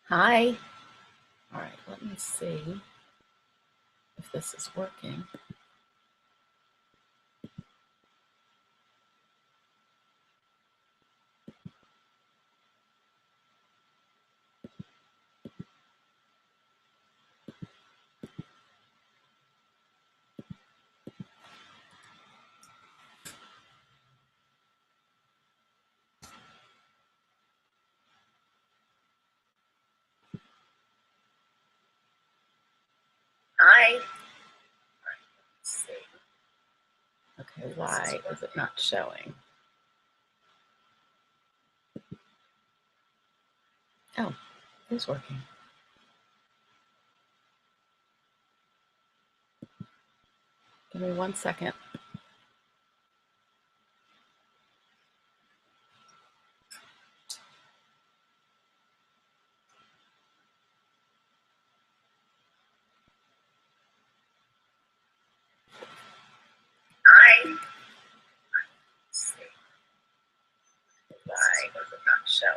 Hi. All right, let me see if this is working. Hi. All right, let's see. Okay, why is it not showing? Oh, it is working. Give me 1 second. Hi. Let's see. Why is it not showing?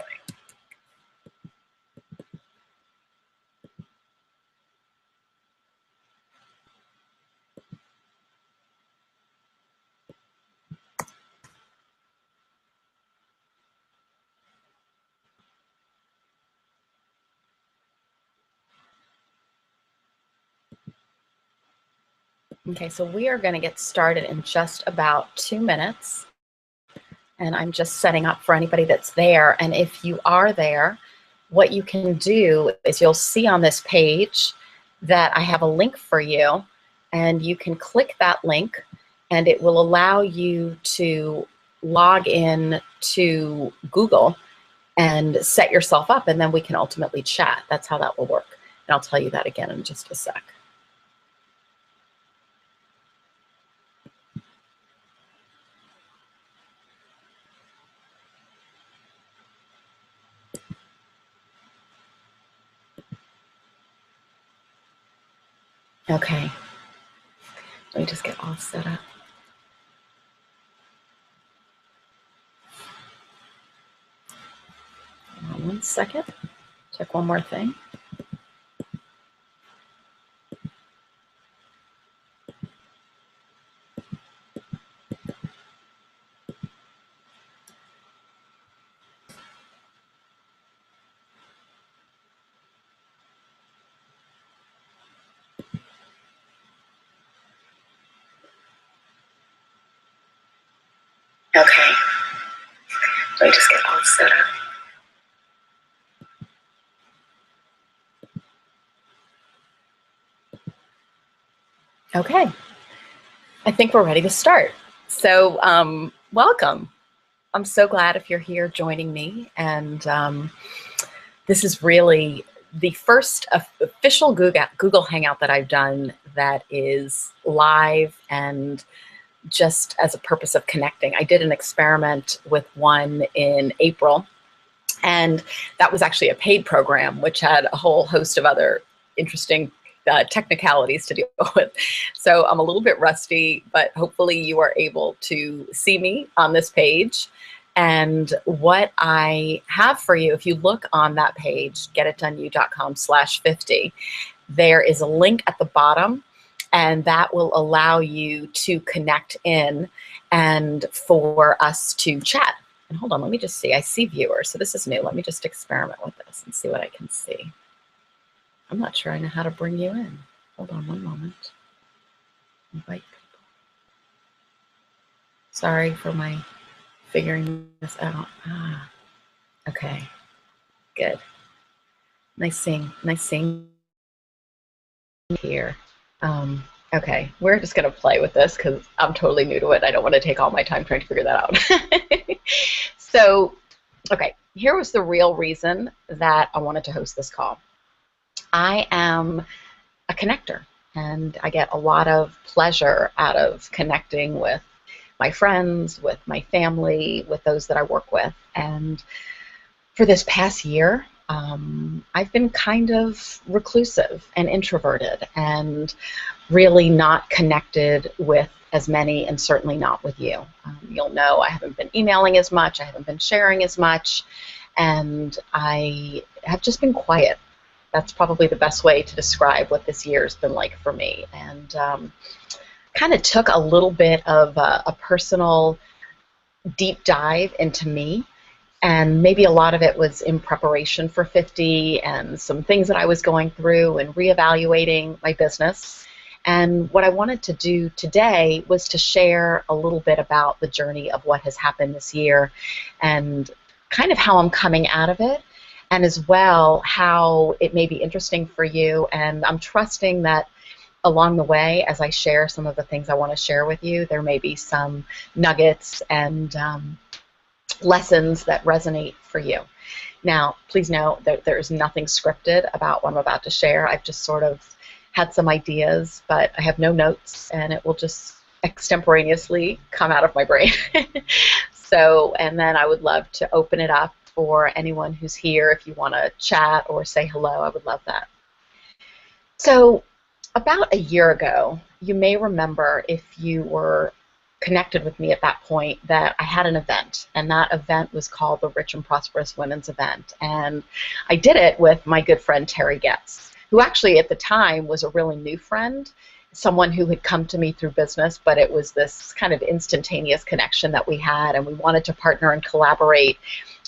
Okay, so we are going to get started in just about 2 minutes. And I'm just setting up for anybody that's there. And if you are there, what you can do is you'll see on this page that I have a link for you, and you can click that link and it will allow you to log in to Google and set yourself up, and then we can ultimately chat. That's how that will work. And I'll tell you that again in just a sec. Okay, let me just get all set up. 1 second, check one more thing. Okay, let me just get all set up. Okay, I think we're ready to start. So welcome. I'm so glad if you're here joining me. And this is really the first official Google Hangout that I've done that is live and just as a purpose of connecting. I did an experiment with one in April, and that was actually a paid program, which had a whole host of other interesting technicalities to deal with. So I'm a little bit rusty, but hopefully you are able to see me on this page. And what I have for you, if you look on that page, getitdoneyou.com/50, there is a link at the bottom, and that will allow you to connect in and for us to chat. And hold on, let me just see. I see viewers, so this is new. Let me just experiment with this and see what I can see. I'm not sure I know how to bring you in. Hold on one moment. Invite people. Sorry for my figuring this out. Okay, good. Nice seeing you here. Okay, we're just gonna play with this because I'm totally new to it. I don't want to take all my time trying to figure that out. So, okay, here was the real reason that I wanted to host this call. I am a connector, and I get a lot of pleasure out of connecting with my friends, with my family, with those that I work with. And for this past year, I've been kind of reclusive and introverted and really not connected with as many, and certainly not with you. You'll know I haven't been emailing as much, I haven't been sharing as much, and I have just been quiet. That's probably the best way to describe what this year's been like for me. And kind of took a little bit of a personal deep dive into me. And maybe a lot of it was in preparation for 50 and some things that I was going through and reevaluating my business. And what I wanted to do today was to share a little bit about the journey of what has happened this year and kind of how I'm coming out of it, and as well how it may be interesting for you. And I'm trusting that along the way, as I share some of the things I want to share with you, there may be some nuggets and lessons that resonate for you. Now, please know that there is nothing scripted about what I'm about to share. I've just sort of had some ideas, but I have no notes, and it will just extemporaneously come out of my brain. So, and then I would love to open it up for anyone who's here. If you want to chat or say hello, I would love that. So, about a year ago, you may remember, if you were connected with me at that point, that I had an event, and that event was called the Rich and Prosperous Women's Event. And I did it with my good friend Terry Getz, who actually at the time was a really new friend, someone who had come to me through business, but it was this kind of instantaneous connection that we had, and we wanted to partner and collaborate,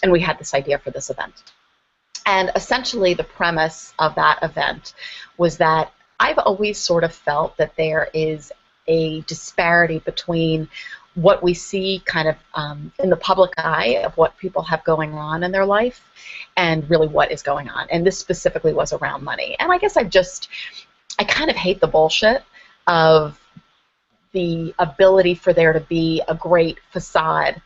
and we had this idea for this event. And essentially the premise of that event was that I've always sort of felt that there is a disparity between what we see kind of in the public eye of what people have going on in their life and really what is going on. And this specifically was around money. And I guess I kind of hate the bullshit of the ability for there to be a great facade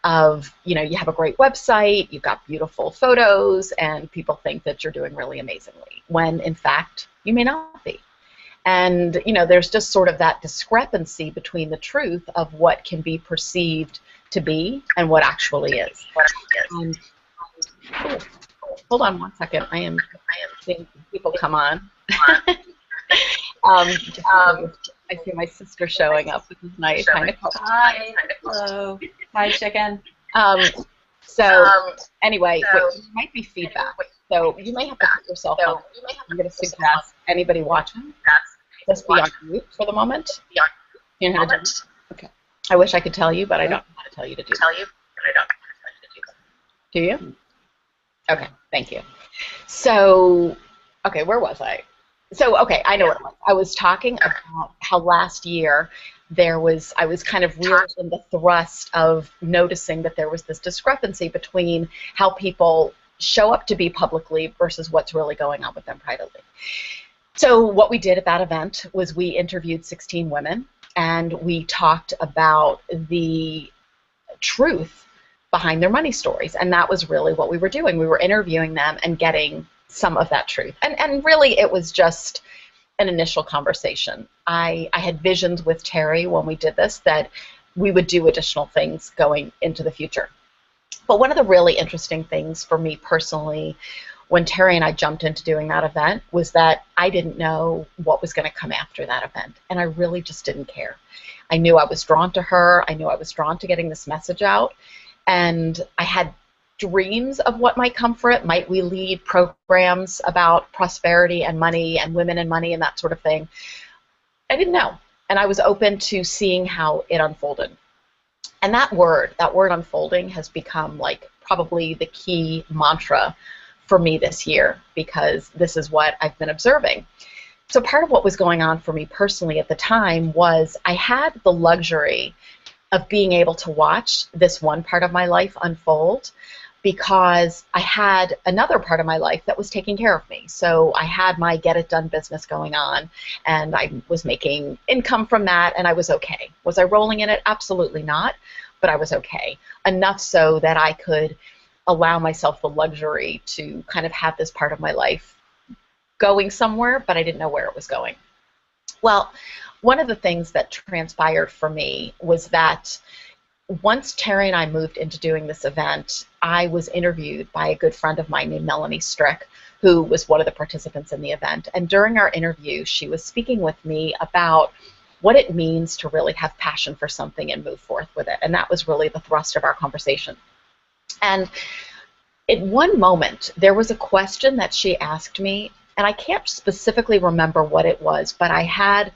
of, you know, you have a great website, you've got beautiful photos, and people think that you're doing really amazingly, when in fact you may not be. And, you know, there's just sort of that discrepancy between the truth of what can be perceived to be and what actually is. And, hold on one second. I am seeing people come on. I see my sister showing up, which is nice. Hi. Hello. Hi, chicken. Anyway, there might be feedback. So you may have to put yourself on. I'm going to suggest anybody watching just be on mute for the moment. You know how to do it? Okay. I wish I could tell you, but I don't know how to tell you to do that. Do you? Okay, thank you. So, okay, where was I? So, okay, I know what it was. I was talking about how last year I was kind of really in the thrust of noticing that there was this discrepancy between how people show up to be publicly versus what's really going on with them privately. So what we did at that event was we interviewed 16 women, and we talked about the truth behind their money stories, and that was really what we were doing. We were interviewing them and getting some of that truth. And really it was just an initial conversation. I had visions with Terry when we did this that we would do additional things going into the future. But one of the really interesting things for me personally when Terry and I jumped into doing that event was that I didn't know what was going to come after that event, and I really just didn't care. I knew I was drawn to her. I knew I was drawn to getting this message out, and I had dreams of what might come for it. Might we lead programs about prosperity and money and women and money and that sort of thing? I didn't know, and I was open to seeing how it unfolded. And that word unfolding has become like probably the key mantra for me this year, because this is what I've been observing. So part of what was going on for me personally at the time was I had the luxury of being able to watch this one part of my life unfold, because I had another part of my life that was taking care of me. So I had my Get It Done business going on, and I was making income from that, and I was okay. Was I rolling in it? Absolutely not, but I was okay. Enough so that I could allow myself the luxury to kind of have this part of my life going somewhere, but I didn't know where it was going. Well, one of the things that transpired for me was that once Terry and I moved into doing this event, I was interviewed by a good friend of mine named Melanie Strick, who was one of the participants in the event. And during our interview, she was speaking with me about what it means to really have passion for something and move forth with it. And that was really the thrust of our conversation. And in one moment, there was a question that she asked me, and I can't specifically remember what it was, but I had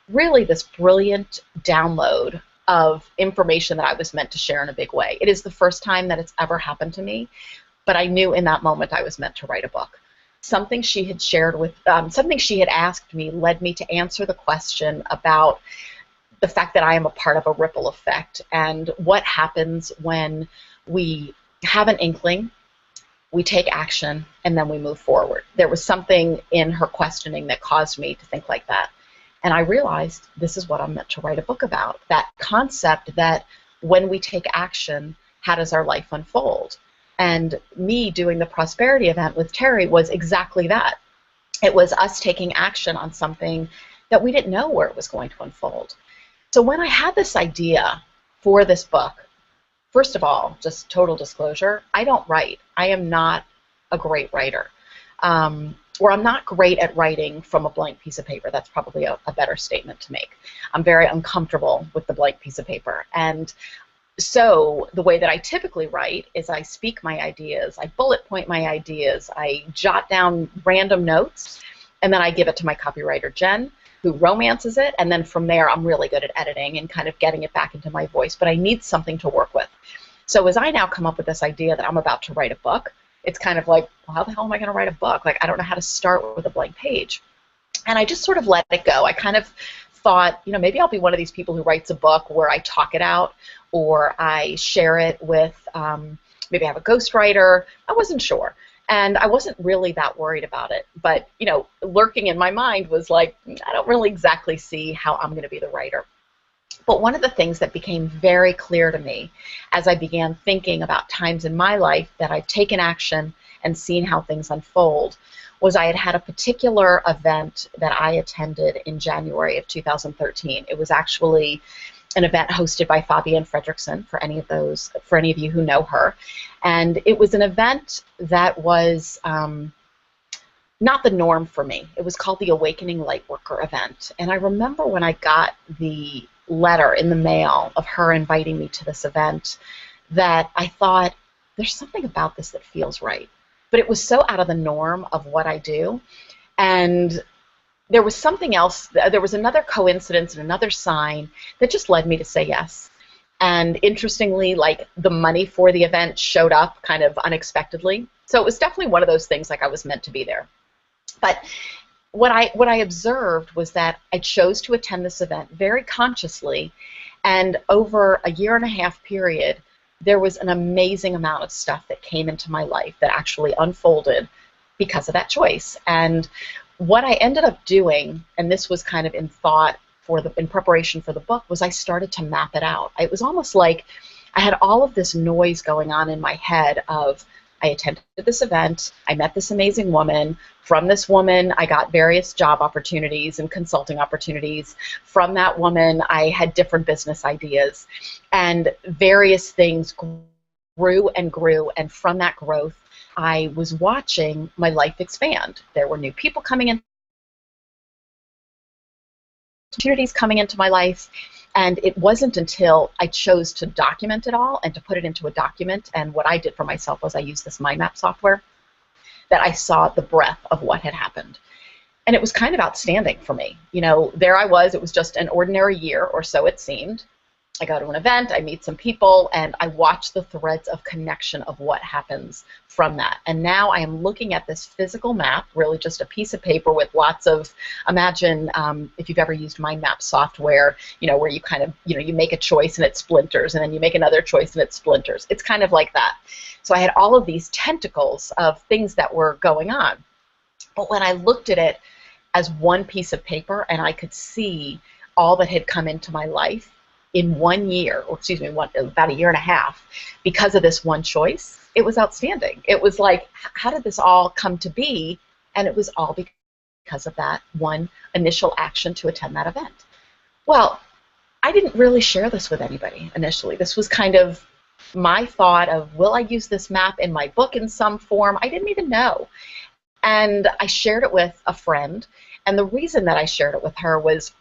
really this brilliant download of information that I was meant to share in a big way. It is the first time that it's ever happened to me, but I knew in that moment I was meant to write a book. Something she had shared with, something she had asked me led me to answer the question about the fact that I am a part of a ripple effect and what happens when we have an inkling, we take action, and then we move forward. There was something in her questioning that caused me to think like that. And I realized this is what I'm meant to write a book about, that concept that when we take action, how does our life unfold? And me doing the prosperity event with Terry was exactly that. It was us taking action on something that we didn't know where it was going to unfold. So when I had this idea for this book, first of all, just total disclosure, I don't write. I am not a great writer. Or I'm not great at writing from a blank piece of paper. That's probably a better statement to make. I'm very uncomfortable with the blank piece of paper. And so the way that I typically write is I speak my ideas, I bullet point my ideas, I jot down random notes, and then I give it to my copywriter, Jen, who romances it, and then from there I'm really good at editing and kind of getting it back into my voice, but I need something to work with. So as I now come up with this idea that I'm about to write a book, it's kind of like, well, how the hell am I going to write a book? Like, I don't know how to start with a blank page. And I just sort of let it go. I kind of thought, you know, maybe I'll be one of these people who writes a book where I talk it out or I share it with, maybe I have a ghostwriter. I wasn't sure. And I wasn't really that worried about it. But, you know, lurking in my mind was like, I don't really exactly see how I'm going to be the writer. But one of the things that became very clear to me as I began thinking about times in my life that I've taken action and seen how things unfold was I had had a particular event that I attended in January of 2013. It was actually an event hosted by Fabienne Fredrickson, for any of you who know her. And it was an event that was not the norm for me. It was called the Awakening Lightworker event. And I remember when I got the letter in the mail of her inviting me to this event that I thought, there's something about this that feels right. But it was so out of the norm of what I do. And there was something else, there was another coincidence and another sign that just led me to say yes. And interestingly, like, the money for the event showed up kind of unexpectedly. So it was definitely one of those things like I was meant to be there. But what I observed was that I chose to attend this event very consciously, and over a 1.5 year period, there was an amazing amount of stuff that came into my life that actually unfolded because of that choice. And what I ended up doing, and this was kind of in thought in preparation for the book, was I started to map it out. It was almost like I had all of this noise going on in my head of, I attended this event, I met this amazing woman. From this woman, I got various job opportunities and consulting opportunities. From that woman, I had different business ideas. And various things grew and grew, and from that growth, I was watching my life expand. There were new people coming in, opportunities coming into my life, and it wasn't until I chose to document it all and to put it into a document, and what I did for myself was I used this mind map software, that I saw the breadth of what had happened. And it was kind of outstanding for me. You know, there I was, it was just an ordinary year, or so it seemed. I go to an event, I meet some people, and I watch the threads of connection of what happens from that. And now I am looking at this physical map, really just a piece of paper with lots of, imagine if you've ever used mind map software, you know, where you kind of, you know, you make a choice and it splinters, and then you make another choice and it splinters. It's kind of like that. So I had all of these tentacles of things that were going on. But when I looked at it as one piece of paper and I could see all that had come into my life in 1 year, or excuse me, about 1.5 years, because of this one choice, it was outstanding. It was like, how did this all come to be? And it was all because of that one initial action to attend that event. Well, I didn't really share this with anybody initially. This was kind of my thought of, will I use this map in my book in some form? I didn't even know. And I shared it with a friend, and the reason that I shared it with her was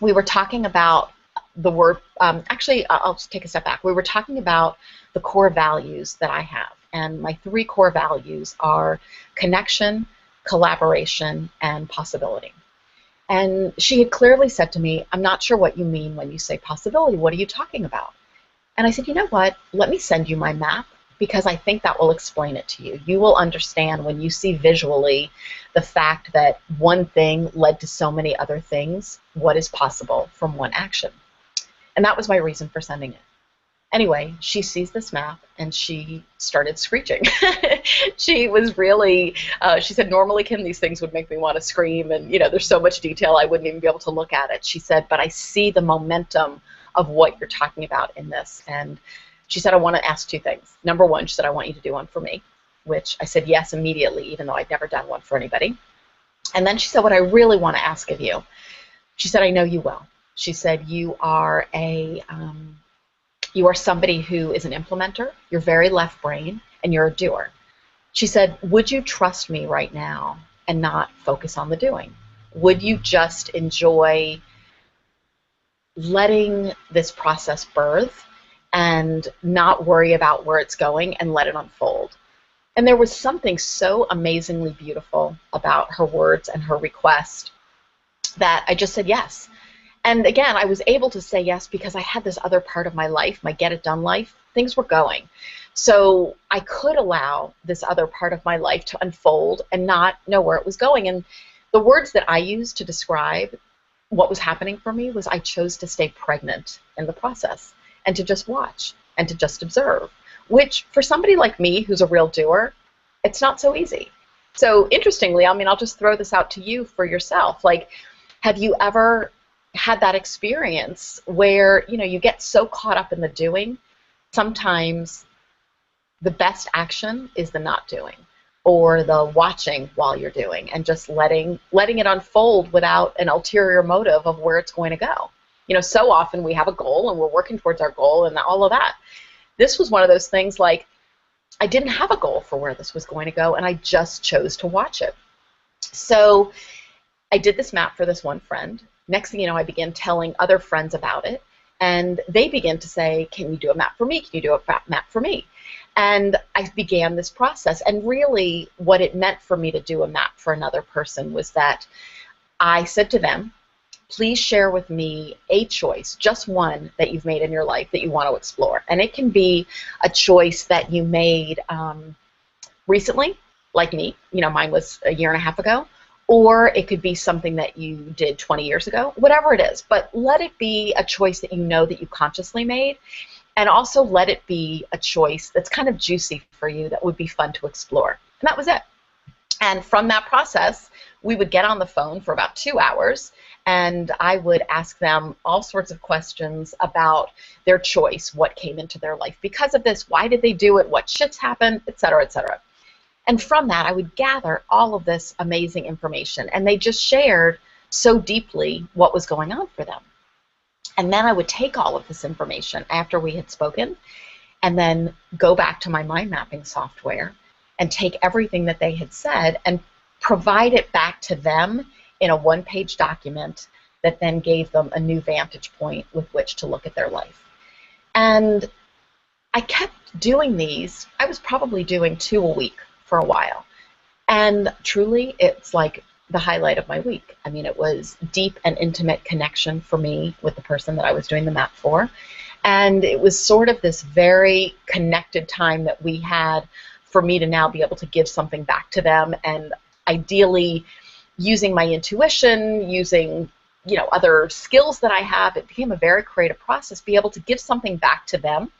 we were talking about the word, actually, I'll just take a step back. We were talking about the core values that I have. And my 3 core values are connection, collaboration, and possibility. And she had clearly said to me, I'm not sure what you mean when you say possibility. What are you talking about? And I said, you know what? Let me send you my map, because I think that will explain it to you. You will understand when you see visually the fact that one thing led to so many other things, what is possible from one action. And that was my reason for sending it. Anyway, she sees this map and she started screeching. She was really, she said, normally, Kim, these things would make me want to scream, and there's so much detail I wouldn't even be able to look at it. She said, but I see the momentum of what you're talking about in this. And she said, I want to ask 2 things. Number one, she said, I want you to do one for me, which I said yes immediately, even though I'd never done one for anybody. And then she said, what I really want to ask of you, she said, I know you well. She said, you are somebody who is an implementer, you're very left brain, and you're a doer. She said, would you trust me right now and not focus on the doing? Would you just enjoy letting this process birth and not worry about where it's going and let it unfold? And there was something so amazingly beautiful about her words and her request that I just said yes. And again, I was able to say yes because I had this other part of my life, my get it done life. Things were going. So I could allow this other part of my life to unfold and not know where it was going. And the words that I used to describe what was happening for me was I chose to stay pregnant in the process and to just watch and to just observe, which for somebody like me who's a real doer, it's not so easy. So interestingly, I mean, I'll just throw this out to you for yourself. Like, have you ever had that experience where, you get so caught up in the doing, sometimes the best action is the not doing or the watching while you're doing and just letting it unfold without an ulterior motive of where it's going to go. So often we have a goal and we're working towards our goal and all of that. This was one of those things like I didn't have a goal for where this was going to go and I just chose to watch it. So I did this map for this one friend. Next thing you know, I began telling other friends about it, and they began to say, can you do a map for me? Can you do a map for me? And I began this process, and really what it meant for me to do a map for another person was that I said to them, please share with me a choice, just one that you've made in your life that you want to explore. And it can be a choice that you made recently, like me, mine was a year and a half ago, or it could be something that you did 20 years ago, whatever it is. But let it be a choice that you know that you consciously made, and also let it be a choice that's kind of juicy for you that would be fun to explore. And that was it. And from that process, we would get on the phone for about 2 hours, and I would ask them all sorts of questions about their choice, what came into their life because of this, why did they do it, what shits happened, et cetera, et cetera. And from that, I would gather all of this amazing information, and they just shared so deeply what was going on for them. And then I would take all of this information after we had spoken and then go back to my mind mapping software and take everything that they had said and provide it back to them in a one-page document that then gave them a new vantage point with which to look at their life. And I kept doing these. I was probably doing 2 a week for a while. And truly, it's like the highlight of my week. I mean, it was deep and intimate connection for me with the person that I was doing the map for. And it was sort of this very connected time that we had for me to now be able to give something back to them, and ideally using my intuition, using other skills that I have, it became a very creative process, be able to give something back to them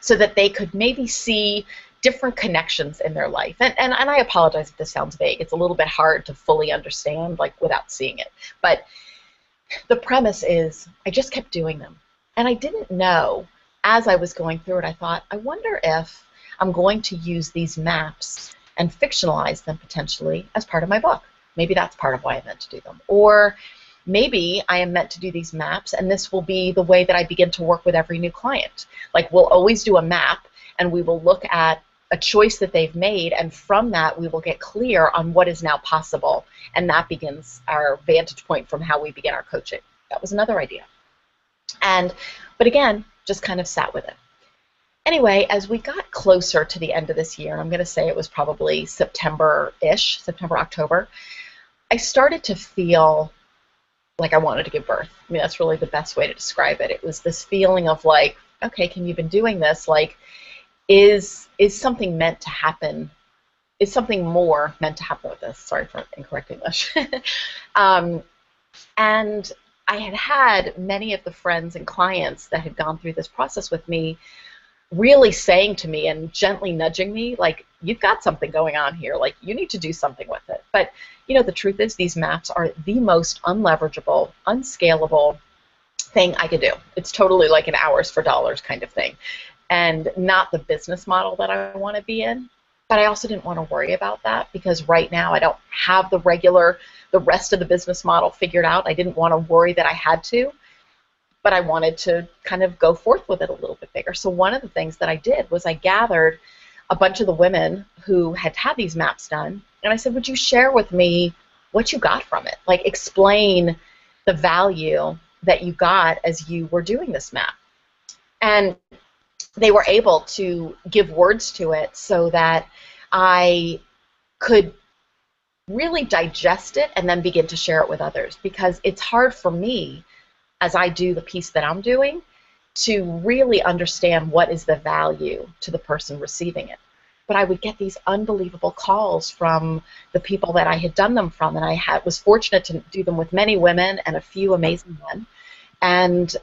so that they could maybe see different connections in their life. And I apologize if this sounds vague. It's a little bit hard to fully understand without seeing it. But the premise is I just kept doing them. And I didn't know, as I was going through it, I thought, I wonder if I'm going to use these maps and fictionalize them potentially as part of my book. Maybe that's part of why I meant to do them. Or maybe I am meant to do these maps and this will be the way that I begin to work with every new client. Like, we'll always do a map and we will look at a choice that they've made, and from that we will get clear on what is now possible, and that begins our vantage point from how we begin our coaching. That was another idea. But again, just kind of sat with it. Anyway, as we got closer to the end of this year, and I'm going to say it was probably September-ish, September, October, I started to feel like I wanted to give birth. I mean, that's really the best way to describe it. It was this feeling of like, okay, Kim, you've been doing this. Like, is something meant to happen? Is something more meant to happen with this? Sorry for incorrect English. um, and I had had many of the friends and clients that had gone through this process with me really saying to me and gently nudging me, like, you've got something going on here, like, you need to do something with it. But, you know, the truth is these maps are the most unleverageable, unscalable thing I could do. It's totally like an hours for dollars kind of thing, and not the business model that I want to be in. But I also didn't want to worry about that because right now I don't have the rest of the business model figured out. I didn't want to worry that I had to, but I wanted to kind of go forth with it a little bit bigger. So one of the things that I did was I gathered a bunch of the women who had had these maps done, and I said, would you share with me what you got from it? Like, explain the value that you got as you were doing this map. And they were able to give words to it so that I could really digest it and then begin to share it with others, because it's hard for me as I do the piece that I'm doing to really understand what is the value to the person receiving it. But I would get these unbelievable calls from the people that I had done them from, and I was fortunate to do them with many women and a few amazing men, and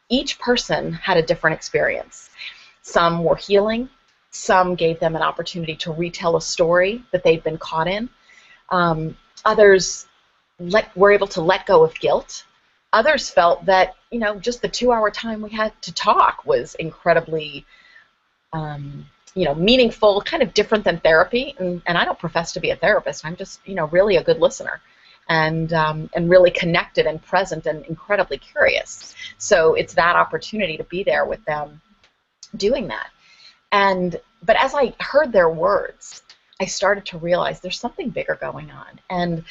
each person had a different experience. Some were healing, some gave them an opportunity to retell a story that they'd been caught in. Others were able to let go of guilt. Others felt that, you know, just the 2-hour time we had to talk was incredibly, you know, meaningful, kind of different than therapy. And I don't profess to be a therapist. I'm just, you know, really a good listener, and really connected and present and incredibly curious. So it's that opportunity to be there with them doing that. But as I heard their words, I started to realize there's something bigger going on. And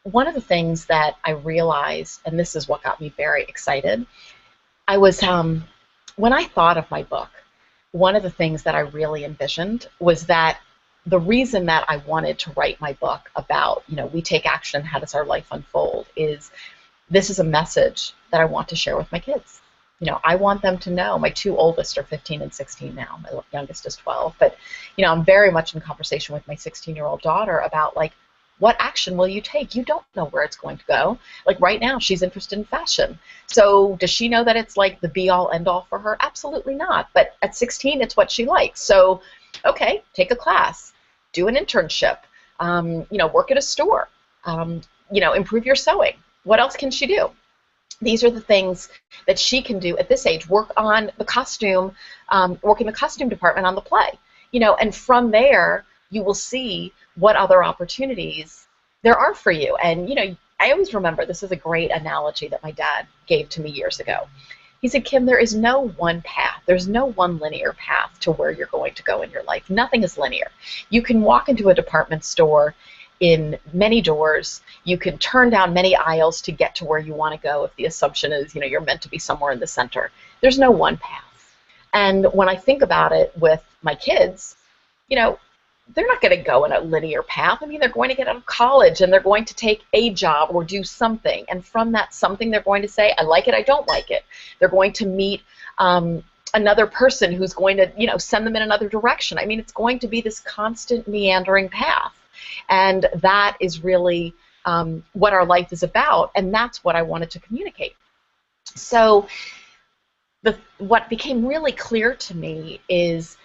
one of the things that I realized, and this is what got me very excited, I was, when I thought of my book, one of the things that I really envisioned was that the reason that I wanted to write my book about, you know, we take action, how does our life unfold, is this is a message that I want to share with my kids. You know, I want them to know. My two oldest are 15 and 16 now. My youngest is 12. But, you know, I'm very much in conversation with my 16-year-old daughter about, like, what action will you take? You don't know where it's going to go. Like, right now, she's interested in fashion. So does she know that it's like the be-all, end-all for her? Absolutely not. But at 16, it's what she likes. So, okay, take a class, do an internship, you know, work at a store, you know, improve your sewing. What else can she do? These are the things that she can do at this age. Work on the costume, work in the costume department on the play. You know, and from there, you will see what other opportunities there are for you. And, you know, I always remember, this is a great analogy that my dad gave to me years ago. He said, Kim, there is no one path. There's no one linear path to where you're going to go in your life. Nothing is linear. You can walk into a department store in many doors. You can turn down many aisles to get to where you want to go if the assumption is, you know, you're meant to be somewhere in the center. There's no one path. And when I think about it with my kids, you know, they're not going to go in a linear path. I mean, they're going to get out of college and they're going to take a job or do something. And from that something, they're going to say, I like it, I don't like it. They're going to meet another person who's going to, you know, send them in another direction. I mean, it's going to be this constant meandering path. And that is really what our life is about. And that's what I wanted to communicate. So what became really clear to me is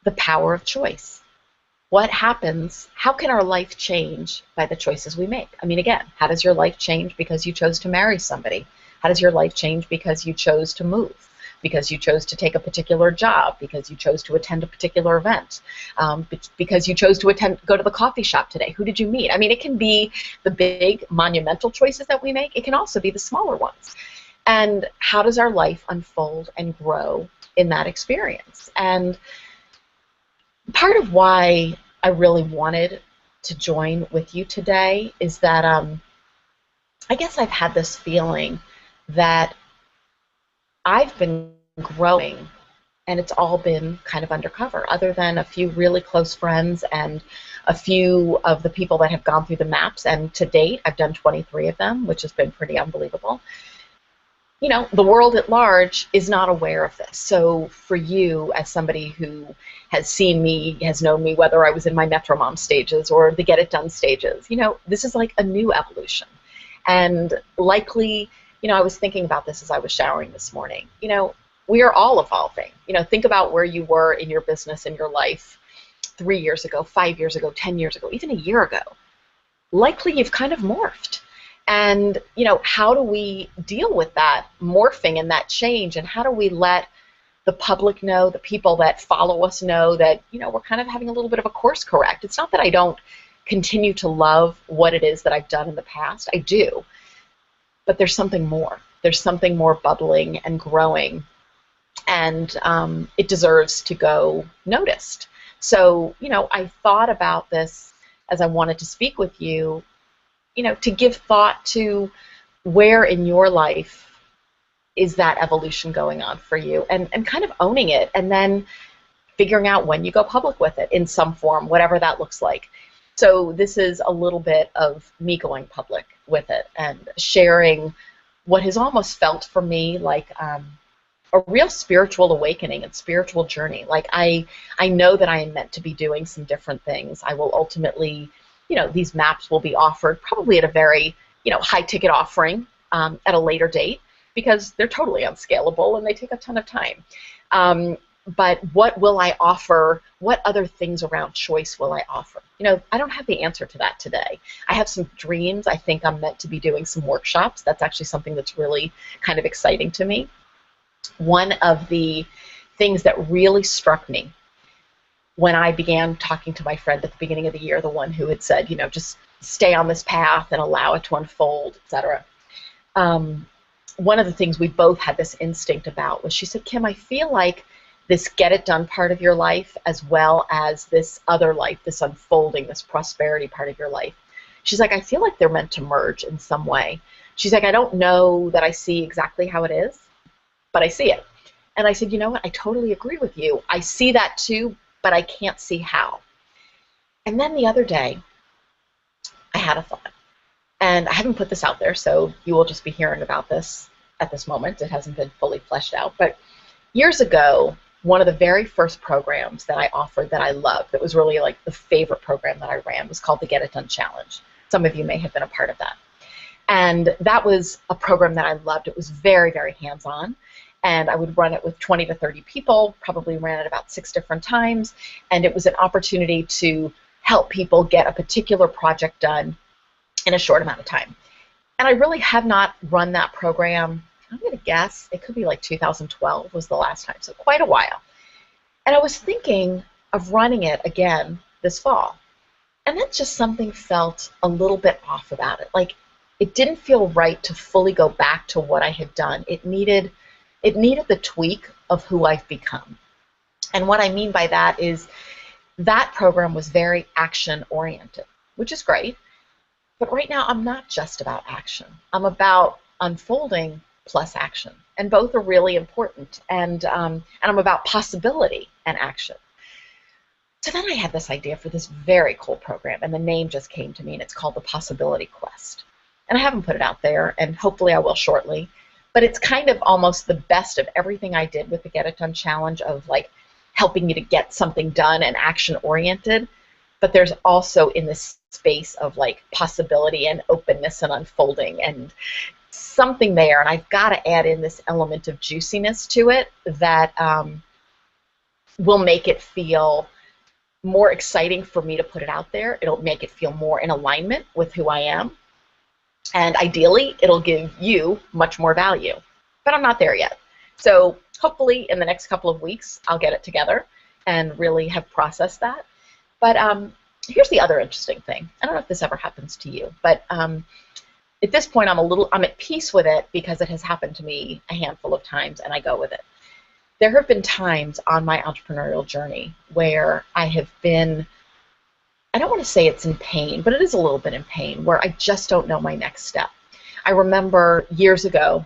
the power of choice. What happens, how can our life change by the choices we make? I mean, again, how does your life change because you chose to marry somebody? How does your life change because you chose to move? Because you chose to take a particular job? Because you chose to attend a particular event? Because you chose to go to the coffee shop today? Who did you meet? I mean, it can be the big monumental choices that we make. It can also be the smaller ones. And how does our life unfold and grow in that experience? And part of why I really wanted to join with you today is that I guess I've had this feeling that I've been growing and it's all been kind of undercover, other than a few really close friends and a few of the people that have gone through the MAPS. And to date, I've done 23 of them, which has been pretty unbelievable. You know, the world at large is not aware of this. So for you, as somebody who has seen me, has known me, whether I was in my Metro Mom stages or the Get It Done stages, you know, this is like a new evolution. And likely, you know, I was thinking about this as I was showering this morning. You know, we are all evolving. You know, think about where you were in your business, in your life 3 years ago, 5 years ago, 10 years ago, even a year ago. Likely you've kind of morphed. And, you know, how do we deal with that morphing and that change? And how do we let the public know, the people that follow us know that, you know, we're kind of having a little bit of a course correct? It's not that I don't continue to love what it is that I've done in the past. I do. But there's something more. There's something more bubbling and growing. And it deserves to go noticed. So, you know, I thought about this as I wanted to speak with you, you know, to give thought to where in your life is that evolution going on for you, and kind of owning it, and then figuring out when you go public with it in some form, whatever that looks like. So this is a little bit of me going public with it and sharing what has almost felt for me like a real spiritual awakening and spiritual journey. Like I know that I am meant to be doing some different things. I will ultimately, you know, these MAPS will be offered probably at a very, you know, high ticket offering at a later date, because they're totally unscalable and they take a ton of time. But what will I offer? What other things around choice will I offer? You know, I don't have the answer to that today. I have some dreams. I think I'm meant to be doing some workshops. That's actually something that's really kind of exciting to me. One of the things that really struck me when I began talking to my friend at the beginning of the year, the one who had said, you know, just stay on this path and allow it to unfold, etc. One of the things we both had this instinct about was, she said, Kim, I feel like this get it done part of your life, as well as this other life, this unfolding, this prosperity part of your life, she's like, I feel like they're meant to merge in some way. She's like, I don't know that I see exactly how it is, but I see it. And I said, you know what, I totally agree with you. I see that too, but I can't see how. And then the other day, I had a thought. And I haven't put this out there, so you will just be hearing about this at this moment. It hasn't been fully fleshed out. But years ago, one of the very first programs that I offered that I loved, that was really like the favorite program that I ran, was called the Get It Done Challenge. Some of you may have been a part of that. And that was a program that I loved. It was very, very hands-on. And I would run it with 20 to 30 people, probably ran it about 6 different times. And it was an opportunity to help people get a particular project done in a short amount of time. And I really have not run that program, I'm going to guess, it could be like 2012 was the last time, so quite a while. And I was thinking of running it again this fall. And then just something felt a little bit off about it. Like, it didn't feel right to fully go back to what I had done. It needed the tweak of who I've become. And what I mean by that is that program was very action-oriented, which is great. But right now, I'm not just about action. I'm about unfolding plus action. And both are really important. And I'm about possibility and action. So then I had this idea for this very cool program, and the name just came to me, and it's called the Possibility Quest. And I haven't put it out there, and hopefully I will shortly. But it's kind of almost the best of everything I did with the Get It Done Challenge, of like helping you to get something done and action-oriented. But there's also in this space of like possibility and openness and unfolding and something there. And I've got to add in this element of juiciness to it that will make it feel more exciting for me to put it out there. It'll make it feel more in alignment with who I am. And ideally, it'll give you much more value. But I'm not there yet. So hopefully in the next couple of weeks, I'll get it together and really have processed that. But here's the other interesting thing. I don't know if this ever happens to you, but at this point I'm at peace with it, because it has happened to me a handful of times and I go with it. There have been times on my entrepreneurial journey where I have been, I don't want to say it's in pain, but it is a little bit in pain, where I just don't know my next step. I remember years ago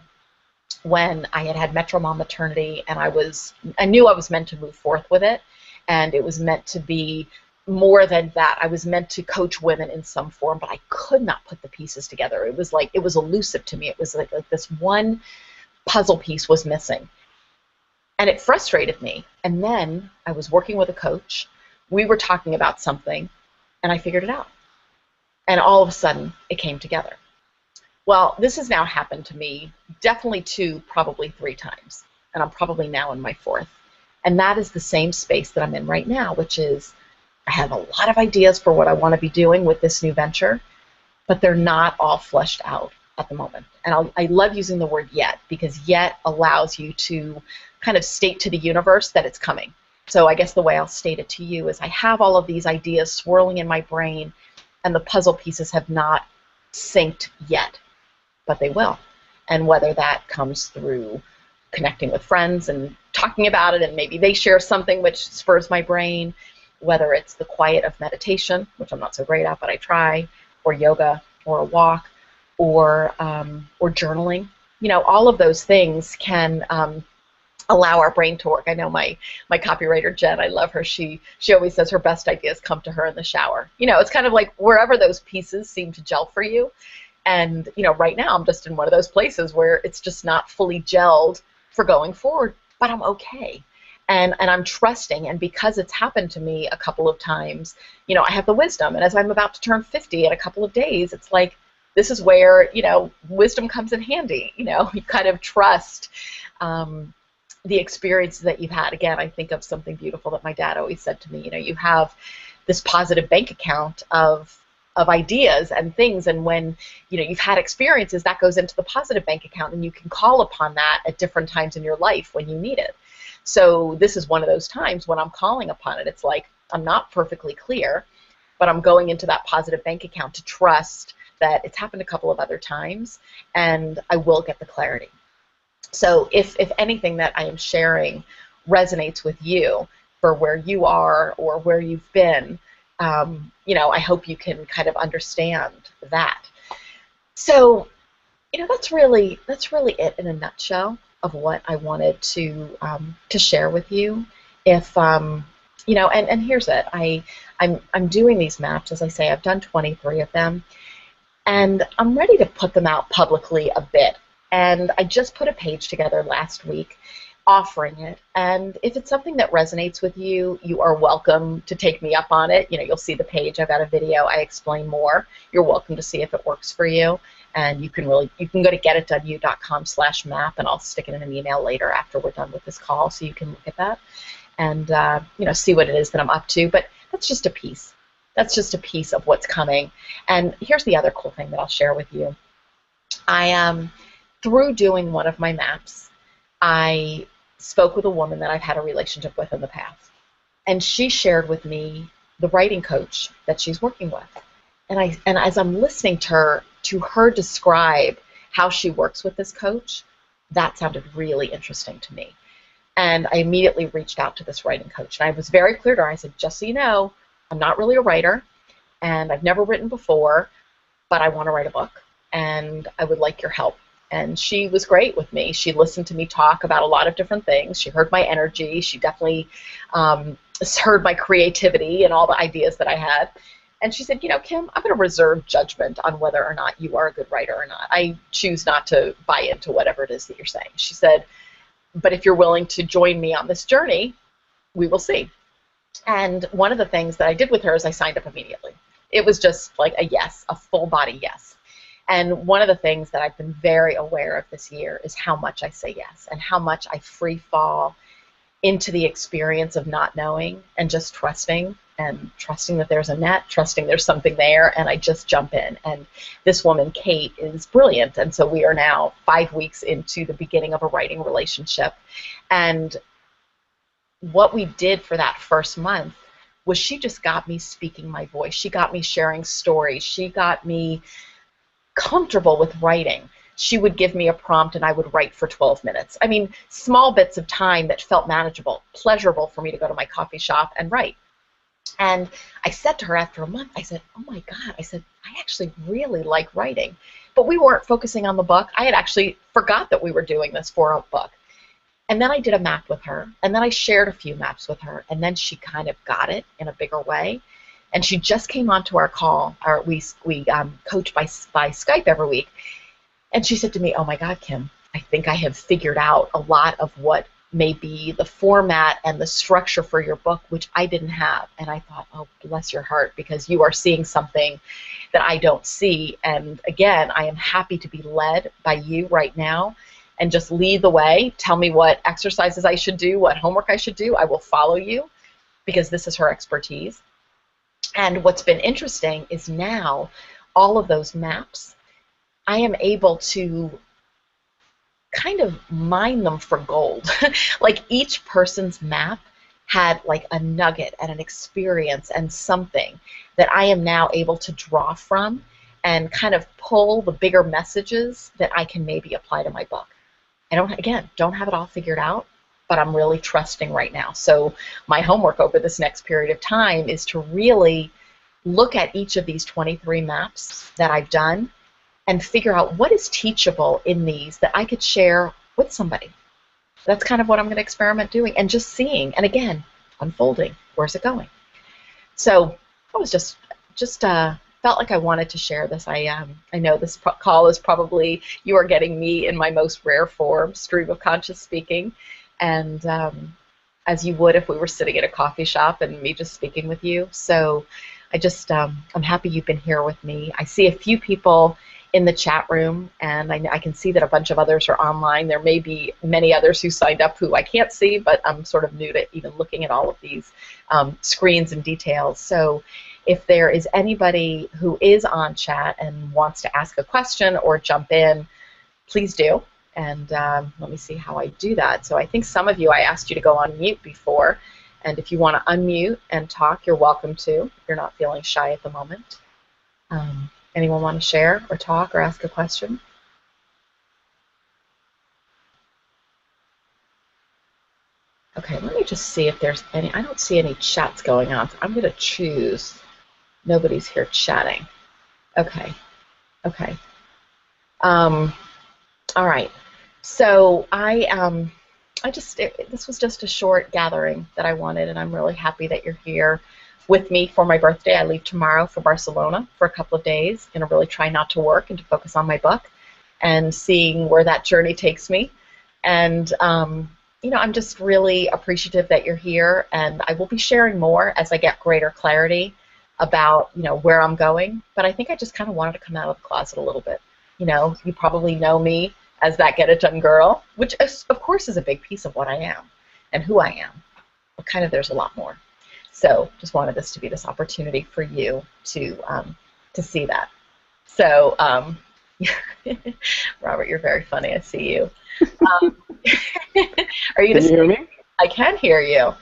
when I had Metro Mom Maternity, and I knew I was meant to move forth with it, and it was meant to be more than that. I was meant to coach women in some form, but I could not put the pieces together. It was elusive to me. It was like this one puzzle piece was missing. And it frustrated me. And then I was working with a coach. We were talking about something, and I figured it out. And all of a sudden, it came together. Well, this has now happened to me definitely 2, probably 3 times. And I'm probably now in my 4th. And that is the same space that I'm in right now, which is I have a lot of ideas for what I want to be doing with this new venture, but they're not all fleshed out at the moment. And I love using the word yet, because yet allows you to kind of state to the universe that it's coming. So I guess the way I'll state it to you is I have all of these ideas swirling in my brain, and the puzzle pieces have not synced yet, but they will. And whether that comes through connecting with friends and talking about it, and maybe they share something which spurs my brain, whether it's the quiet of meditation, which I'm not so great at, but I try, or yoga, or a walk, or journaling. You know, all of those things can allow our brain to work. I know my copywriter, Jen, I love her. She always says her best ideas come to her in the shower. You know, it's kind of like wherever those pieces seem to gel for you. And, you know, right now I'm just in one of those places where it's just not fully gelled for going forward, but I'm okay. And I'm trusting, and because it's happened to me a couple of times, you know, I have the wisdom, and as I'm about to turn 50 in a couple of days, it's like, this is where, you know, wisdom comes in handy. You know, you kind of trust the experiences that you've had. Again, I think of something beautiful that my dad always said to me, you know, you have this positive bank account of ideas and things, and when, you know, you've had experiences, that goes into the positive bank account, and you can call upon that at different times in your life when you need it. So this is one of those times when I'm calling upon it. It's like I'm not perfectly clear, but I'm going into that positive bank account to trust that it's happened a couple of other times, and I will get the clarity. So if anything that I am sharing resonates with you for where you are or where you've been, you know, I hope you can kind of understand that. So, you know, that's really it in a nutshell of what I wanted to share with you. If you know, and here's it. I'm doing these maps, as I say. I've done 23 of them, and I'm ready to put them out publicly a bit. And I just put a page together last week offering it, and if it's something that resonates with you, you are welcome to take me up on it. You know, you'll see the page. I've got a video. I explain more. You're welcome to see if it works for you, and you can go to getitdoneyou.com/map, and I'll stick it in an email later after we're done with this call, so you can look at that and you know, see what it is that I'm up to. But that's just a piece. That's just a piece of what's coming. And here's the other cool thing that I'll share with you. Through doing one of my maps, I spoke with a woman that I've had a relationship with in the past, and she shared with me the writing coach that she's working with. And as I'm listening to her describe how she works with this coach, that sounded really interesting to me. And I immediately reached out to this writing coach, and I was very clear to her. I said, just so you know, I'm not really a writer, and I've never written before, but I want to write a book, and I would like your help. And she was great with me. She listened to me talk about a lot of different things. She heard my energy. She definitely heard my creativity and all the ideas that I had. And she said, you know, Kim, I'm going to reserve judgment on whether or not you are a good writer or not. I choose not to buy into whatever it is that you're saying. She said, but if you're willing to join me on this journey, we will see. And one of the things that I did with her is I signed up immediately. It was just like a yes, a full body yes. And one of the things that I've been very aware of this year is how much I say yes, and how much I free fall into the experience of not knowing and just trusting, and trusting that there's a net, trusting there's something there, and I just jump in. And this woman, Kate, is brilliant. And so we are now 5 weeks into the beginning of a writing relationship. And what we did for that first month was she just got me speaking my voice. She got me sharing stories. She got me comfortable with writing. She would give me a prompt and I would write for 12 minutes. I mean, small bits of time that felt manageable, pleasurable for me to go to my coffee shop and write. And I said to her after a month, I said, oh my God, I said, I actually really like writing. But we weren't focusing on the book. I had actually forgot that we were doing this for a book. And then I did a map with her, and then I shared a few maps with her, and then she kind of got it in a bigger way. And she just came onto our call, or we coach by Skype every week, and she said to me, oh my God, Kim, I think I have figured out a lot of what may be the format and the structure for your book, which I didn't have. And I thought, oh, bless your heart, because you are seeing something that I don't see. And again, I am happy to be led by you right now, and just lead the way. Tell me what exercises I should do, what homework I should do. I will follow you, because this is her expertise. And what's been interesting is now all of those maps, I am able to kind of mine them for gold. Like each person's map had like a nugget and an experience and something that I am now able to draw from and kind of pull the bigger messages that I can maybe apply to my book. I don't have it all figured out, but I'm really trusting right now. So my homework over this next period of time is to really look at each of these 23 maps that I've done and figure out what is teachable in these that I could share with somebody. That's kind of what I'm going to experiment doing, and just seeing, and again, unfolding. Where's it going? So I was just felt like I wanted to share this. I know this call is probably, you are getting me in my most rare form, stream of conscious speaking, and as you would if we were sitting at a coffee shop and me just speaking with you. So I just, I'm happy you've been here with me. I see a few people in the chat room, and I can see that a bunch of others are online. There may be many others who signed up who I can't see, but I'm sort of new to even looking at all of these screens and details. So if there is anybody who is on chat and wants to ask a question or jump in, please do. And let me see how I do that. So I think some of you, I asked you to go on mute before, and if you want to unmute and talk, you're welcome to, if you're not feeling shy at the moment. Anyone want to share or talk or ask a question? Okay, let me just see if there's any. I don't see any chats going on, so I'm going to choose. Nobody's here chatting. Okay. Okay. All right. So this was just a short gathering that I wanted, and I'm really happy that you're here with me for my birthday. I leave tomorrow for Barcelona for a couple of days. I'm going to really try not to work and to focus on my book and seeing where that journey takes me. And, you know, I'm just really appreciative that you're here, and I will be sharing more as I get greater clarity about, you know, where I'm going. But I think I just kind of wanted to come out of the closet a little bit. You know, you probably know me as that Get It Done girl, which is, of course is a big piece of what I am and who I am. But kind of there's a lot more. So just wanted this to be this opportunity for you to see that. So Robert, you're very funny. I see you. Are you? Can you hear me? I can hear you.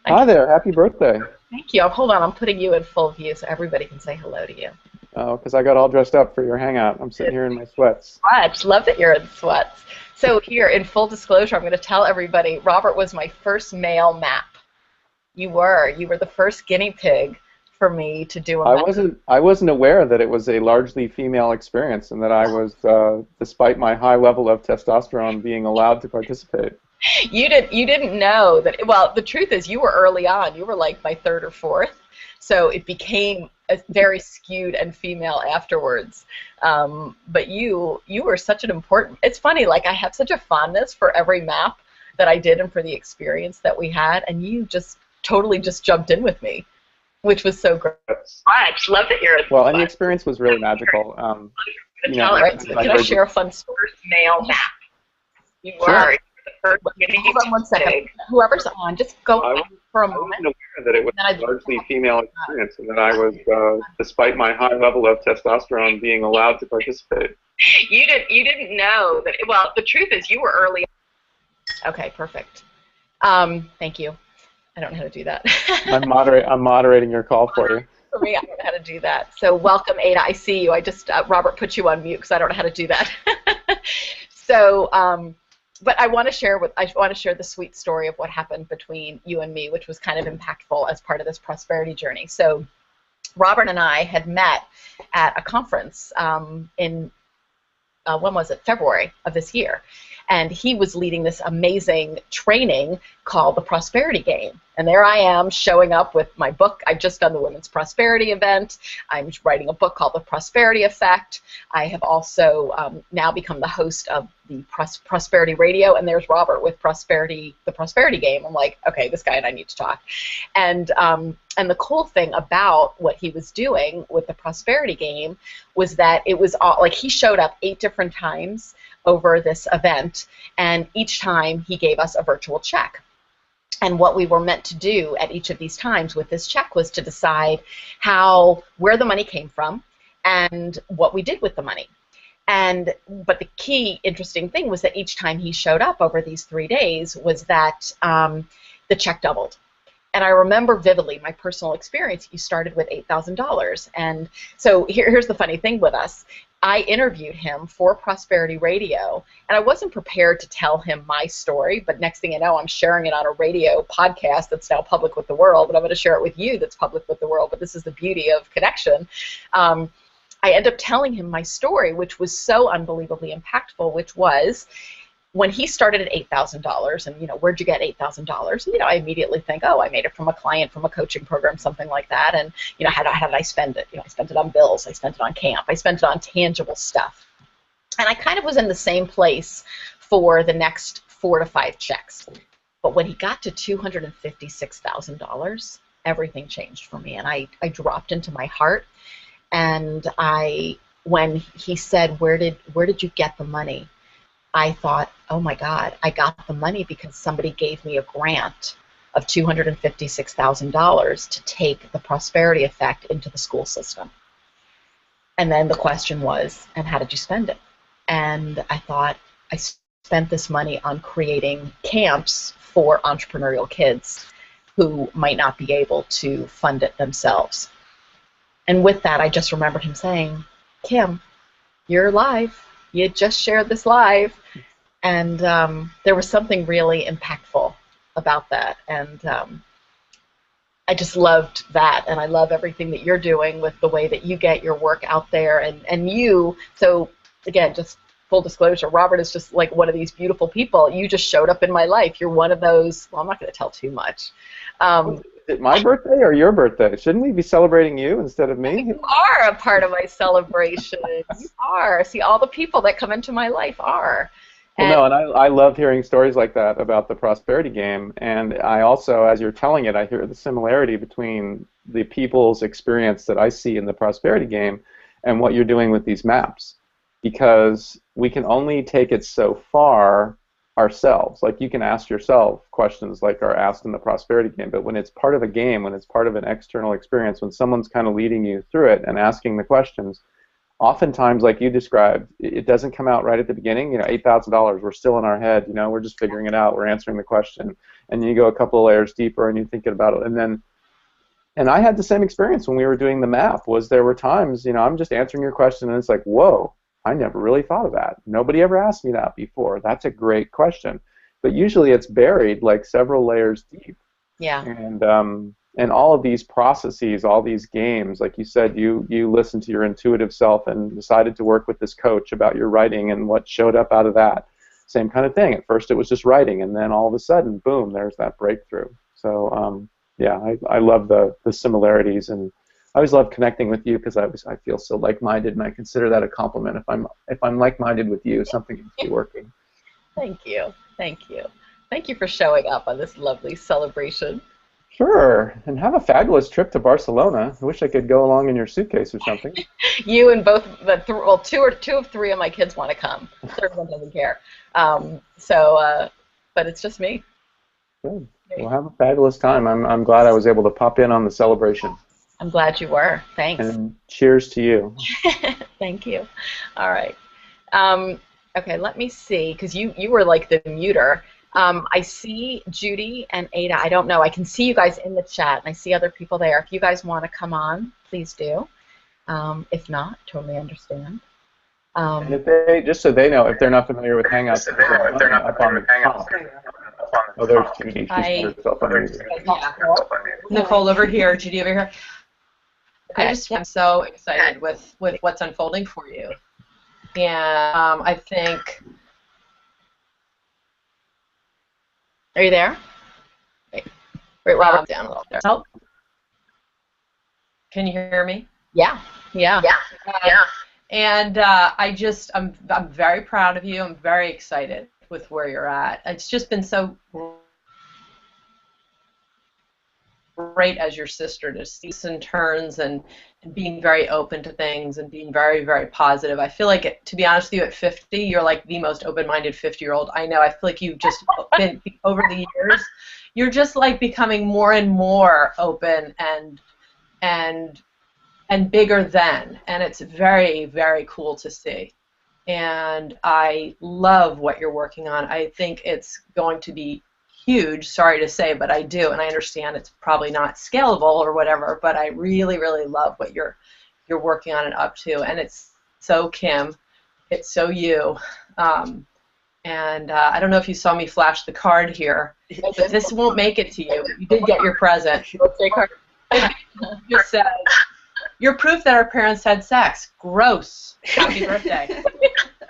Hi there. Happy birthday. Thank you. Hold on. I'm putting you in full view so everybody can say hello to you. Oh, because I got all dressed up for your hangout. I'm sitting here in my sweats. I just love that you're in sweats. So here, in full disclosure, I'm going to tell everybody, Robert was my first male map. You were the first guinea pig for me to do a map. I wasn't aware that it was a largely female experience, and that I was, despite my high level of testosterone, being allowed to participate. You didn't know that. Well, the truth is, you were early on. You were like my third or fourth, so it became very skewed and female afterwards. But you were such an important. It's funny. Like, I have such a fondness for every map that I did and for the experience that we had, and you just totally just jumped in with me, which was so great. I just love that you're. Well, and the experience was really magical. You know, right. Can I share a fun story? Male map. You were. Sure. Hold on one second. Whoever's on, just go for a moment. I wasn't aware that it was a largely female experience, and that I was, despite my high level of testosterone, being allowed to participate. You didn't know that. Well, the truth is, you were early. Okay, perfect. Thank you. I don't know how to do that. I'm moderating your call for you. For me, I don't know how to do that. So welcome, Ada. I see you. I just Robert put you on mute because I don't know how to do that. So but I want to share the sweet story of what happened between you and me, which was kind of impactful as part of this prosperity journey. So Robert and I had met at a conference in when was it? February of this year. And he was leading this amazing training called the Prosperity Game. And there I am showing up with my book. I've just done the Women's Prosperity event. I'm writing a book called The Prosperity Effect. I have also now become the host of the Prosperity Radio. And there's Robert with the Prosperity Game. I'm like, okay, this guy and I need to talk. And the cool thing about what he was doing with the Prosperity Game was that it was all, like, he showed up 8 different times over this event, and each time he gave us a virtual check. And what we were meant to do at each of these times with this check was to decide where the money came from and what we did with the money. But the key interesting thing was that each time he showed up over these 3 days was that the check doubled. And I remember vividly my personal experience. You started with $8,000. And so here's the funny thing with us. I interviewed him for Prosperity Radio, and I wasn't prepared to tell him my story, but next thing you know, I'm sharing it on a radio podcast that's now public with the world, and I'm going to share it with you that's public with the world, but this is the beauty of connection. I end up telling him my story, which was so unbelievably impactful, which was when he started at $8,000, and, where'd you get $8,000? I immediately think, oh, I made it from a client, from a coaching program, something like that. And, how did I spend it? I spent it on bills. I spent it on camp. I spent it on tangible stuff. And I kind of was in the same place for the next 4 to 5 checks. But when he got to $256,000, everything changed for me. And I dropped into my heart. And when he said, where did you get the money? I thought, oh my God, I got the money because somebody gave me a grant of $256,000 to take the Prosperity Effect into the school system. And then the question was, and how did you spend it? And I thought, I spent this money on creating camps for entrepreneurial kids who might not be able to fund it themselves. And with that, I just remembered him saying, Kim, you're live. You just shared this live, and there was something really impactful about that, and I just loved that, and I love everything that you're doing with the way that you get your work out there, and you, so again, just full disclosure, Robert is just like one of these beautiful people. You just showed up in my life. You're one of those, well, I'm not going to tell too much. Is it my birthday or your birthday? Shouldn't we be celebrating you instead of me? You are a part of my celebration. You are. See, all the people that come into my life are. Well, no, and I love hearing stories like that about the Prosperity Game. And I also, as you're telling it, I hear the similarity between the people's experience that I see in the Prosperity Game and what you're doing with these maps. Because we can only take it so far ourselves. Like, you can ask yourself questions like are asked in the Prosperity Game, but when it's part of a game, when it's part of an external experience, when someone's kind of leading you through it and asking the questions, oftentimes, like you described, it doesn't come out right at the beginning. $8,000, we're still in our head, we're just figuring it out, we're answering the question, and then you go a couple of layers deeper and you're thinking about it, and I had the same experience when we were doing the map. Was there were times, I'm just answering your question and it's like, whoa, I never really thought of that. Nobody ever asked me that before. That's a great question. But usually it's buried like several layers deep. Yeah. And all of these processes, all these games, like you said, you listened to your intuitive self and decided to work with this coach about your writing and what showed up out of that. Same kind of thing. At first it was just writing, and then all of a sudden, boom, there's that breakthrough. So yeah, I love the similarities, and I always love connecting with you because I feel so like-minded, and I consider that a compliment. If I'm like-minded with you, something must be working. Thank you. Thank you. Thank you for showing up on this lovely celebration. Sure, and have a fabulous trip to Barcelona. I wish I could go along in your suitcase or something. You and both, two of 3 of my kids want to come. The third one doesn't care. But it's just me. Good. Well, have a fabulous time. I'm glad I was able to pop in on the celebration. I'm glad you were. Thanks. And cheers to you. Thank you. All right. Okay, let me see, because you were like the muter. I see Judy and Ada. I don't know. I can see you guys in the chat, and I see other people there. If you guys want to come on, please do. If not, totally understand. And if they, just so they know, if they're not familiar with Hangouts, there's a button up on the top. Oh, there's Judy. She's got herself unmuted. Nicole over here, Judy over here. Okay. I just am so excited with what's unfolding for you. And I think... Are you there? Wait, Robert, down a little there. Oh. Can you hear me? Yeah. And I'm very proud of you. I'm very excited with where you're at. It's just been so great as your sister to see some turns and being very open to things and being very, very positive. I feel like, to be honest with you, at 50, you're like the most open-minded 50-year-old I know. I feel like you've just been, over the years, you're just like becoming more and more open and bigger than, and it's very, very cool to see. And I love what you're working on. I think it's going to be huge, sorry to say, but I do, and I understand it's probably not scalable or whatever, but I really, really love what you're working on and up to, and it's so Kim, it's so you, and I don't know if you saw me flash the card here, but this won't make it to you. You did get your present. It just says, "You're proof that our parents had sex. Gross. Happy birthday."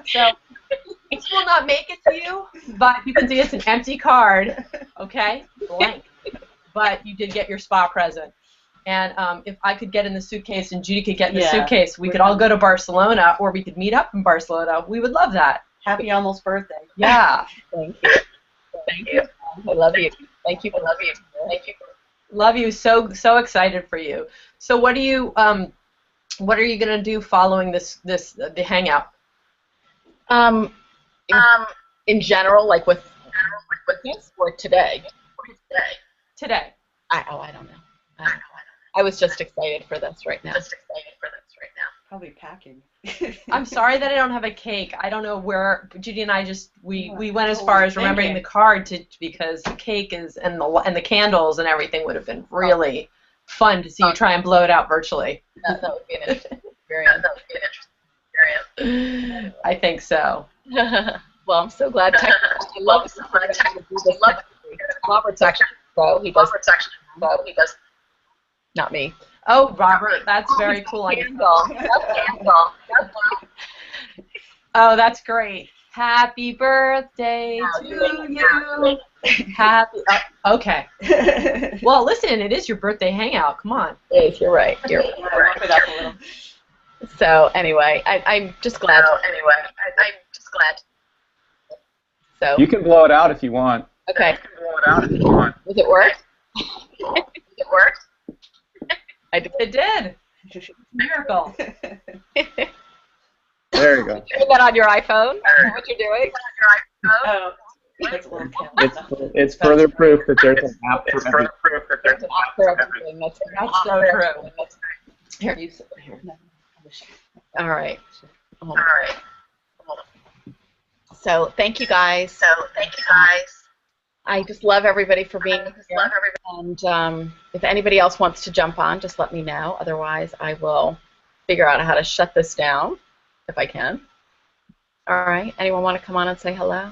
So this will not make it to you, but you can see it's an empty card, okay? Blank. But you did get your spa present. And if I could get in the suitcase and Judy could get in the suitcase, we could all go to Barcelona, or we could meet up in Barcelona. We would love that. Happy almost birthday. Yeah. Thank you. Thank you. I love you. Thank you. I love you. Thank you. Love you. So excited for you. So what are you gonna do following the hangout? In general, like with this, or today? Today. I don't know. I was just excited for this right now. Probably packing. I'm sorry that I don't have a cake. I don't know where Judy and I we went as far as remembering the card because the cake is and the candles and everything would have been really fun to see you try and blow it out virtually. That would be an interesting experience. I think so. Well, I'm so glad. I love to do this. Robert's actually he does. Not me. Oh, Robert, that's very cool. Oh, that's great. Happy birthday to you. Happy. Okay. Well, listen, it is your birthday hangout. Come on. Dave, you're right. You're right. So anyway, I'm just glad. So You can blow it out if you want. okay. Does it work? It did. Miracle. There you go. Doing that on your iPhone? Is that what you're doing? Oh, that's a little It's further proof that there's an app for everything. There's an app for everything. That's so true. Here, you sit here. All right. Hold on. So thank you guys. I just love everybody for being here. And if anybody else wants to jump on, just let me know. Otherwise, I will figure out how to shut this down if I can. All right. Anyone want to come on and say hello?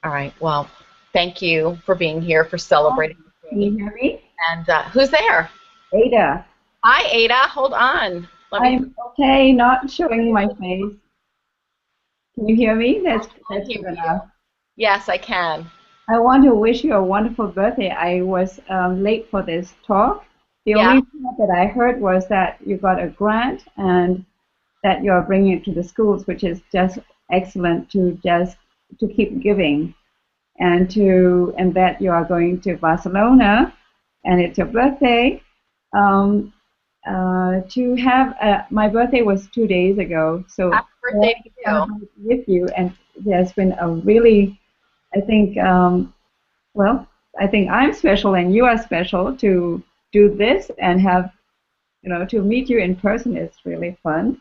All right. Well, thank you for being here, for celebrating. Can you hear me? And who's there? Ada. Hi, Ada. Hold on. I'm okay, not showing my face. Can you hear me? That's good enough. Yes, I can. I want to wish you a wonderful birthday. I was late for this talk. The only thing that I heard was that you got a grant and that you're bringing it to the schools, which is just excellent to keep giving, and that you are going to Barcelona, and it's your birthday. To have my birthday was 2 days ago, so happy birthday to you. With you, and there's been a really, I think, I think I'm special and you are special to do this and have, to meet you in person is really fun,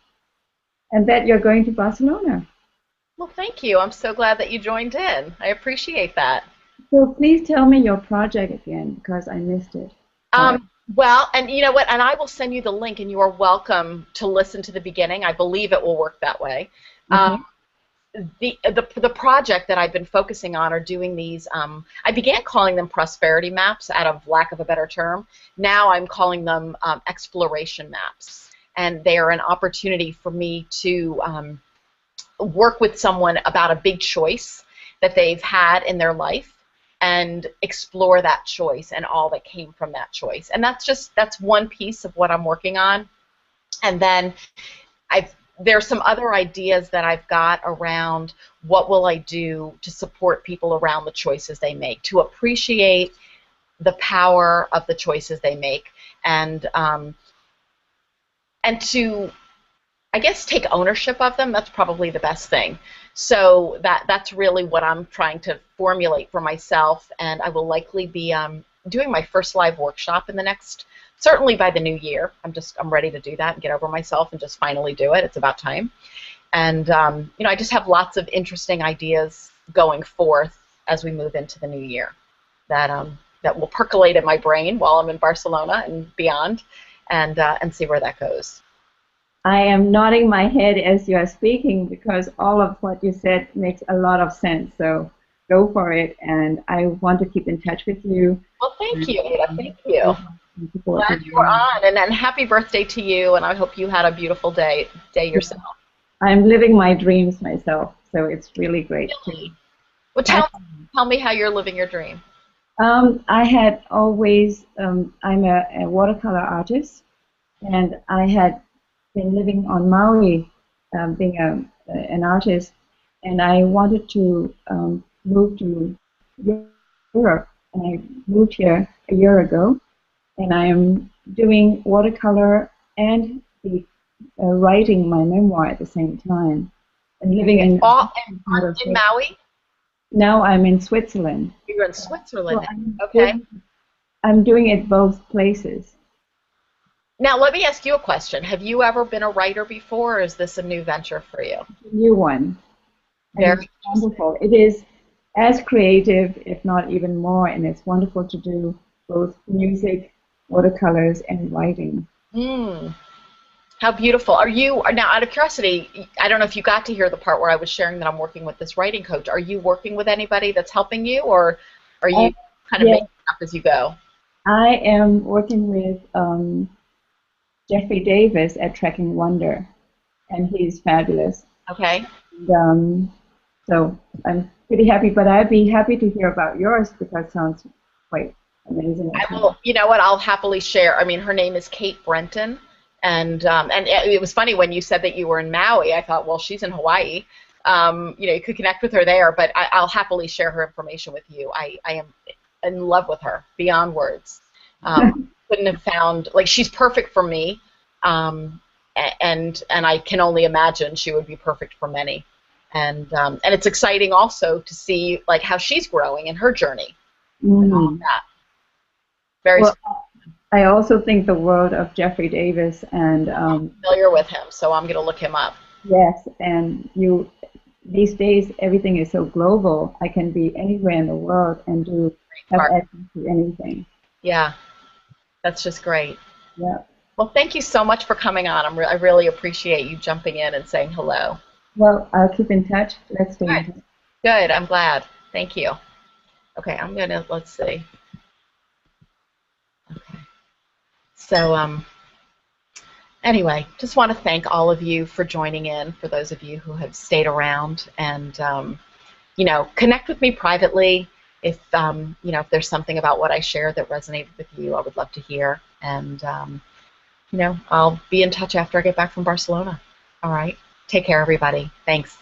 and that you're going to Barcelona. Well, thank you. I'm so glad that you joined in. I appreciate that. So please tell me your project again, because I missed it. Well, and you know what? And I will send you the link, and you are welcome to listen to the beginning. I believe it will work that way. Mhm. The project that I've been focusing on are doing these. I began calling them prosperity maps, out of lack of a better term. Now I'm calling them exploration maps, and they are an opportunity for me to work with someone about a big choice that they've had in their life and explore that choice and all that came from that choice. And that's one piece of what I'm working on. And then there's some other ideas that I've got around what will I do to support people around the choices they make, to appreciate the power of the choices they make, and to, I guess, take ownership of them. That's probably the best thing. So that's really what I'm trying to formulate for myself, and I will likely be doing my first live workshop in the next, certainly by the new year. I'm ready to do that and get over myself and just finally do it. It's about time. And you know, I just have lots of interesting ideas going forth as we move into the new year that will percolate in my brain while I'm in Barcelona and beyond, and see where that goes. I am nodding my head as you are speaking because all of what you said makes a lot of sense. So go for it, and I want to keep in touch with you. Well, thank you, Ada. Thank you. Glad you were on, and happy birthday to you, and I hope you had a beautiful day yourself. I'm living my dreams myself, so it's really great. Really? Well, tell me how you're living your dream. I had always, I'm a watercolor artist, and I had been living on Maui, being an artist, and I wanted to move to Europe, and I moved here a year ago, and I am doing watercolor and writing my memoir at the same time, and living in Maui. Now I'm in Switzerland. You're in Switzerland. So Okay. I'm doing it both places. Now, let me ask you a question. Have you ever been a writer before, or is this a new venture for you? A new one. Very wonderful. It is as creative, if not even more, and it's wonderful to do both music, watercolors, and writing. How beautiful. Now, out of curiosity, I don't know if you got to hear the part where I was sharing that I'm working with this writing coach. Are you working with anybody that's helping you, or are you kind of making it up as you go? I am working with Jeffrey Davis at Trekking Wonder, and he's fabulous. Okay. And, so I'm pretty happy, but I'd be happy to hear about yours because it sounds quite amazing. I will. You know what? I'll happily share. I mean, her name is Kate Brenton, and it was funny when you said that you were in Maui. I thought, well, she's in Hawaii. You know, you could connect with her there, but I'll happily share her information with you. I am in love with her beyond words. Couldn't have found, like, she's perfect for me, and I can only imagine she would be perfect for many. And it's exciting also to see, like, how she's growing in her journey and all of that. Very. Well, I also think the world of Jeffrey Davis, and I'm familiar with him, so I'm going to look him up. Yes, and these days everything is so global. I can be anywhere in the world and have access to anything. Yeah, that's just great. Yeah. Well, thank you so much for coming on. I really appreciate you jumping in and saying hello. Well, I'll keep in touch. Let's stay in touch. Good. I'm glad. Thank you. Okay, let's see. Okay. So, anyway, just want to thank all of you for joining in, for those of you who have stayed around, and, you know, connect with me privately. If, you know, if there's something about what I shared that resonated with you, I would love to hear. And, you know, I'll be in touch after I get back from Barcelona. All right. Take care, everybody. Thanks.